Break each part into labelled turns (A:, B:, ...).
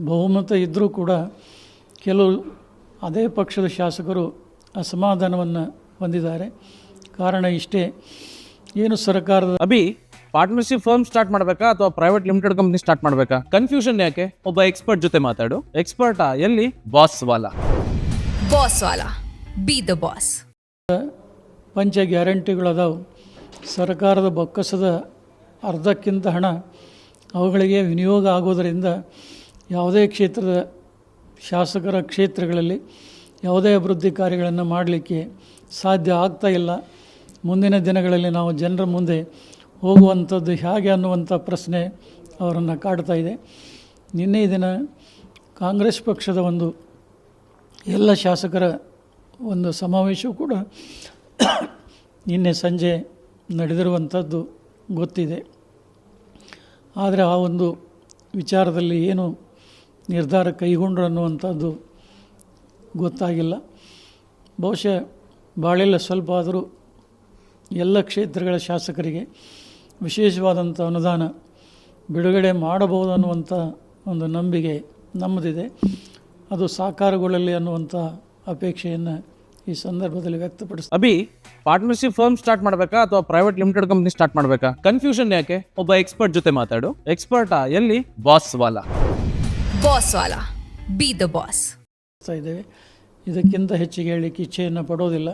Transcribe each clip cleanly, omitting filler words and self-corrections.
A: ಬಹುಮತ ಇದ್ದರೂ ಕೂಡ ಕೆಲವು ಅದೇ ಪಕ್ಷದ ಶಾಸಕರು ಅಸಮಾಧಾನವನ್ನು ಹೊಂದಿದ್ದಾರೆ. ಕಾರಣ ಇಷ್ಟೇ, ಏನು ಸರ್ಕಾರದ
B: ಅಭಿ ಪಾರ್ಟ್ನರ್ಶಿಪ್ ಫರ್ಮ್ ಸ್ಟಾರ್ಟ್ ಮಾಡಬೇಕಾ ಅಥವಾ ಪ್ರೈವೇಟ್ ಲಿಮಿಟೆಡ್ ಕಂಪ್ನಿ ಸ್ಟಾರ್ಟ್ ಮಾಡಬೇಕಾ? ಕನ್ಫ್ಯೂಷನ್ ಯಾಕೆ? ಒಬ್ಬ ಎಕ್ಸ್ಪರ್ಟ್ ಜೊತೆ ಮಾತಾಡು. ಎಕ್ಸ್ಪರ್ಟಾ? ಎಲ್ಲಿ? Boss Vala.
C: B the boss.
A: ಪಂಚ ಗ್ಯಾರಂಟಿಗಳದಾವು. ಸರ್ಕಾರದ ಬೊಕ್ಕಸದ ಅರ್ಧಕ್ಕಿಂತ ಹಣ ಅವುಗಳಿಗೆ ವಿನಿಯೋಗ ಆಗೋದರಿಂದ ಯಾವುದೇ ಕ್ಷೇತ್ರದ ಶಾಸಕರ ಕ್ಷೇತ್ರಗಳಲ್ಲಿ ಯಾವುದೇ ಅಭಿವೃದ್ಧಿ ಕಾರ್ಯಗಳನ್ನು ಮಾಡಲಿಕ್ಕೆ ಸಾಧ್ಯ ಆಗ್ತಾ ಇಲ್ಲ. ಮುಂದಿನ ದಿನಗಳಲ್ಲಿ ನಾವು ಜನರ ಮುಂದೆ ಹೋಗುವಂಥದ್ದು ಹೇಗೆ ಅನ್ನುವಂಥ ಪ್ರಶ್ನೆ ಅವರನ್ನು ಕಾಡ್ತಾ ಇದೆ. ನಿನ್ನೆ ದಿನ ಕಾಂಗ್ರೆಸ್ ಪಕ್ಷದ ಒಂದು ಎಲ್ಲ ಶಾಸಕರ ಒಂದು ಸಮಾವೇಶವೂ ಕೂಡ ನಿನ್ನೆ ಸಂಜೆ ನಡೆದಿರುವಂಥದ್ದು ಗೊತ್ತಿದೆ. ಆದರೆ ಆ ಒಂದು ವಿಚಾರದಲ್ಲಿ ಏನು ನಿರ್ಧಾರ ಕೈಗೊಂಡ್ರು ಅನ್ನುವಂಥದ್ದು ಗೊತ್ತಾಗಿಲ್ಲ. ಬಹುಶಃ ಭಾಳೆಲ್ಲ ಸ್ವಲ್ಪ ಆದರೂ ಎಲ್ಲ ಕ್ಷೇತ್ರಗಳ ಶಾಸಕರಿಗೆ ವಿಶೇಷವಾದಂಥ ಅನುದಾನ ಬಿಡುಗಡೆ ಮಾಡಬಹುದು ಅನ್ನುವಂಥ ಒಂದು ನಂಬಿಕೆ ನಮ್ಮದಿದೆ. ಅದು ಸಾಕಾರಗೊಳ್ಳಲಿ ಅನ್ನುವಂಥ ಅಪೇಕ್ಷೆಯನ್ನು ಈ ಸಂದರ್ಭದಲ್ಲಿ ವ್ಯಕ್ತಪಡಿಸ್ತಾರೆ.
B: ಅಭಿ ಪಾರ್ಟ್ನರ್ಶಿಪ್ ಫರ್ಮ್ ಸ್ಟಾರ್ಟ್ ಮಾಡಬೇಕಾ ಅಥವಾ ಪ್ರೈವೇಟ್ ಲಿಮಿಟೆಡ್ ಕಂಪ್ನಿ ಸ್ಟಾರ್ಟ್ ಮಾಡಬೇಕಾ? ಕನ್ಫ್ಯೂಷನ್ ಯಾಕೆ? ಒಬ್ಬ ಎಕ್ಸ್ಪರ್ಟ್ ಜೊತೆ ಮಾತಾಡು. ಎಕ್ಸ್ಪರ್ಟಾ? ಎಲ್ಲಿ? Boss Vala.
C: B the boss.
A: ಇದ್ದೇವೆ. ಇದಕ್ಕಿಂತ ಹೆಚ್ಚಿಗೆ ಹೇಳಲಿಕ್ಕೆ ಇಚ್ಛೆಯನ್ನು ಪಡೋದಿಲ್ಲ.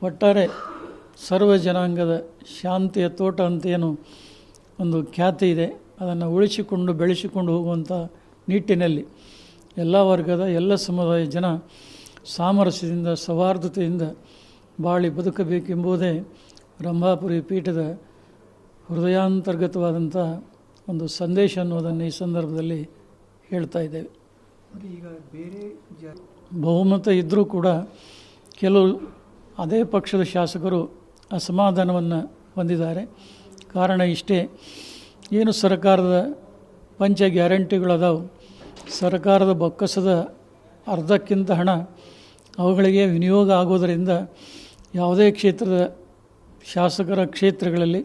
A: ಒಟ್ಟಾರೆ ಸರ್ವ ಜನಾಂಗದ ಶಾಂತಿಯ ತೋಟ ಅಂತೇನು ಒಂದು ಖ್ಯಾತಿ ಇದೆ, ಅದನ್ನು ಉಳಿಸಿಕೊಂಡು ಬೆಳೆಸಿಕೊಂಡು ಹೋಗುವಂಥ ನಿಟ್ಟಿನಲ್ಲಿ ಎಲ್ಲ ವರ್ಗದ ಎಲ್ಲ ಸಮುದಾಯ ಜನ ಸಾಮರಸ್ಯದಿಂದ ಸೌಹಾರ್ದತೆಯಿಂದ ಬಾಳಿ ಬದುಕಬೇಕೆಂಬುದೇ ರಂಭಾಪುರಿ ಪೀಠದ ಹೃದಯಾಂತರ್ಗತವಾದಂಥ ಒಂದು ಸಂದೇಶ ಅನ್ನೋದನ್ನು ಈ ಸಂದರ್ಭದಲ್ಲಿ ಹೇಳ್ತಾ ಇದ್ದೇವೆ.
D: ಈಗ ಬೇರೆ
A: ಬಹುಮತ ಇದ್ದರೂ ಕೂಡ ಕೆಲವು ಅದೇ ಪಕ್ಷದ ಶಾಸಕರು ಅಸಮಾಧಾನವನ್ನು ಹೊಂದಿದ್ದಾರೆ. ಕಾರಣ ಇಷ್ಟೇ, ಏನು ಸರ್ಕಾರದ ಪಂಚ ಗ್ಯಾರಂಟಿಗಳದಾವು. ಸರ್ಕಾರದ ಬೊಕ್ಕಸದ ಅರ್ಧಕ್ಕಿಂತ ಹಣ ಅವುಗಳಿಗೆ ವಿನಿಯೋಗ ಆಗೋದರಿಂದ ಯಾವುದೇ ಕ್ಷೇತ್ರದ ಶಾಸಕರ ಕ್ಷೇತ್ರಗಳಲ್ಲಿ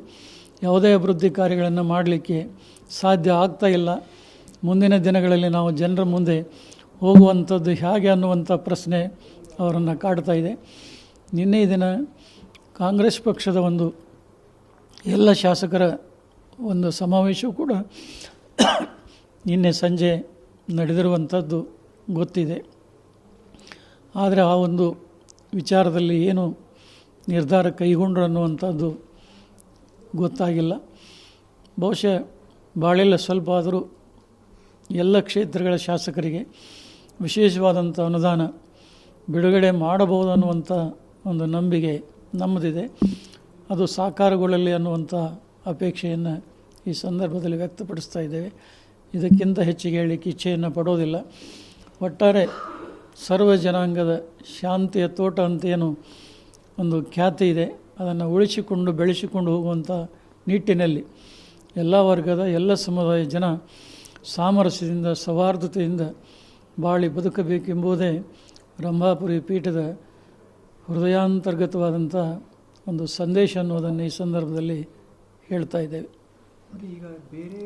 A: ಯಾವುದೇ ಅಭಿವೃದ್ಧಿ ಕಾರ್ಯಗಳನ್ನು ಮಾಡಲಿಕ್ಕೆ ಸಾಧ್ಯ ಆಗ್ತಾ ಇಲ್ಲ. ಮುಂದಿನ ದಿನಗಳಲ್ಲಿ ನಾವು ಜನರ ಮುಂದೆ ಹೋಗುವಂಥದ್ದು ಹೇಗೆ ಅನ್ನುವಂಥ ಪ್ರಶ್ನೆ ಅವರನ್ನು ಕಾಡ್ತಾ ಇದೆ. ನಿನ್ನೆ ದಿನ ಕಾಂಗ್ರೆಸ್ ಪಕ್ಷದ ಒಂದು ಎಲ್ಲ ಶಾಸಕರ ಒಂದು ಸಮಾವೇಶವೂ ಕೂಡ ನಿನ್ನೆ ಸಂಜೆ ನಡೆದಿರುವಂಥದ್ದು ಗೊತ್ತಿದೆ. ಆದರೆ ಆ ಒಂದು ವಿಚಾರದಲ್ಲಿ ಏನು ನಿರ್ಧಾರ ಕೈಗೊಂಡ್ರು ಅನ್ನುವಂಥದ್ದು ಗೊತ್ತಾಗಿಲ್ಲ. ಬಹುಶಃ ಭಾಳೆಲ್ಲ ಸ್ವಲ್ಪ ಆದರೂ ಎಲ್ಲ ಕ್ಷೇತ್ರಗಳ ಶಾಸಕರಿಗೆ ವಿಶೇಷವಾದಂಥ ಅನುದಾನ ಬಿಡುಗಡೆ ಮಾಡಬಹುದು ಅನ್ನುವಂಥ ಒಂದು ನಂಬಿಕೆ ನಮ್ಮದಿದೆ. ಅದು ಸಾಕಾರಗೊಳ್ಳಲಿ ಅನ್ನುವಂಥ ಅಪೇಕ್ಷೆಯನ್ನು ಈ ಸಂದರ್ಭದಲ್ಲಿ ವ್ಯಕ್ತಪಡಿಸ್ತಾ ಇದ್ದೇವೆ. ಇದಕ್ಕಿಂತ ಹೆಚ್ಚಿಗೆ ಹೇಳಲಿಕ್ಕೆ ಇಚ್ಛೆಯನ್ನು ಪಡೋದಿಲ್ಲ. ಒಟ್ಟಾರೆ ಸರ್ವ ಜನಾಂಗದ ಶಾಂತಿಯ ತೋಟ ಅಂತೇನು ಒಂದು ಖ್ಯಾತಿ ಇದೆ, ಅದನ್ನು ಉಳಿಸಿಕೊಂಡು ಬೆಳೆಸಿಕೊಂಡು ಹೋಗುವಂಥ ನಿಟ್ಟಿನಲ್ಲಿ ಎಲ್ಲ ವರ್ಗದ ಎಲ್ಲ ಸಮುದಾಯ ಜನ ಸಾಮರಸ್ಯದಿಂದ ಸೌಹಾರ್ದತೆಯಿಂದ ಬಾಳಿ ಬದುಕಬೇಕೆಂಬುದೇ ರಂಭಾಪುರಿ ಪೀಠದ ಹೃದಯಾಂತರ್ಗತವಾದಂಥ ಒಂದು ಸಂದೇಶ ಅನ್ನೋದನ್ನು ಈ ಸಂದರ್ಭದಲ್ಲಿ ಹೇಳ್ತಾ ಇದ್ದೇವೆ.
D: ಈಗ ಬೇರೆ